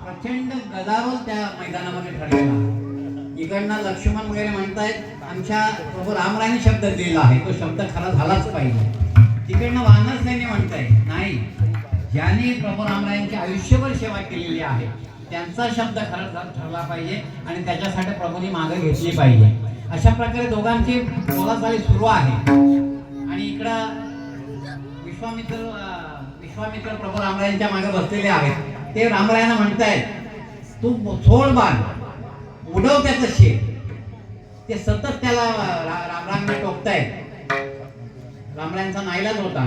प्रचंड गदारोळ त्या मैदानामध्ये ठरलेला. इकडनं लक्ष्मण वगैरे म्हणतायत आमच्या प्रभू रामरायांनी शब्द दिलेला आहे, तो शब्द खरा झालाच पाहिजे. तिकडनं वानर सैन्य म्हणताय नाही, ज्यांनी प्रभू रामरायांची आयुष्यभर सेवा केलेली आहे त्यांचा शब्द खरा ठरला पाहिजे आणि त्याच्यासाठी प्रभूंनी मागं घेतली पाहिजे. अशा प्रकारे दोघांची बोलाचाली सुरू आहे. आणि इकडं विश्वामित्र प्रभू रामरायांच्या मागे बसलेले आहेत. ते रामरायांना म्हणतायत तू सोड बाण, उडव त्याचं शेत. ते सतत त्याला रामरायांना टोकतायत. रामरायांचा नाईलाज होता.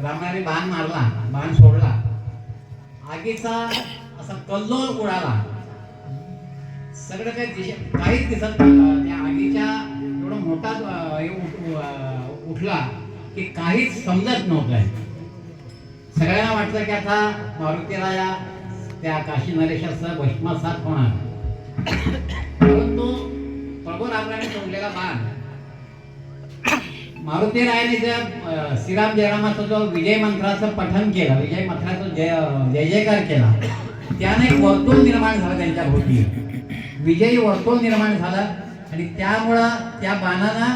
रामरायांनी बाण मारला, बाण सोडला, आगीचा असा कल्लोळ उडाला. सगळं काही काहीच दिसत नव्हतं. त्या आगीच्या एवढा मोठा उठला की काहीच समजत नव्हतं. सगळ्यांना वाटलं की आता मारुतीराया त्या काशी नरेशासह भस्मसात होणार. परंतु प्रभू रामरायाने सोडलेला बाण मारुतीरायाने ज्या श्रीराम जयरामाचा जो विजय मंत्राचं पठण केलं, विजय मंत्राचा जय जयकार केला, त्याने एक वर्तुळ निर्माण झालं त्यांच्या भोवती. विजयी वर्तुळ निर्माण झालं आणि त्यामुळं त्या बाणानं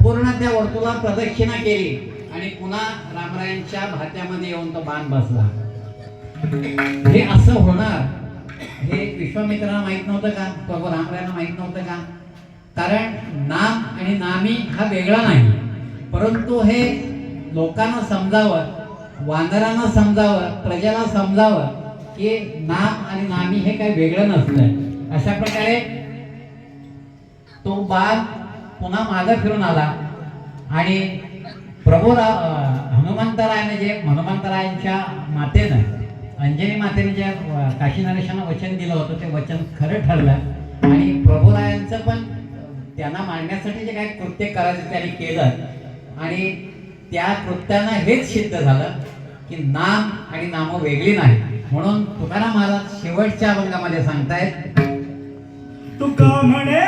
पूर्ण त्या वर्तुळाला प्रदक्षिणा केली आणि पुन्हा रामरायांच्या भात्यामध्ये येऊन तो बाण बसला. हे असं होणार हे विश्वामित्रांना माहित नव्हतं का? प्रभू रामरायांना माहित नव्हतं का? कारण नाम आणि नामी हा वेगळा नाही, परंतु हे लोकांना समजावं, वानरांना समजावं, प्रजेला समजावं की नाम आणि नामी हे काही वेगळं नसतं. अशा प्रकारे तो बाण पुन्हा मागे फिरून आला आणि प्रभू हनुमंतरायाने जे हनुमंतरायांच्या मातेनं अंजनी मातेने जे काशी नरेशांना वचन दिलं होतं ते वचन खरं ठरलं. आणि प्रभुरायांचं पण त्यांना मारण्यासाठी जे काही कृत्य करायचं त्यांनी केलं आणि त्या कृत्यानं हेच सिद्ध झालं की नाम आणि नामं वेगळी नाही. म्हणून तुकाराम महाराज शेवटच्या अभंगामध्ये सांगतायत, तुका म्हणे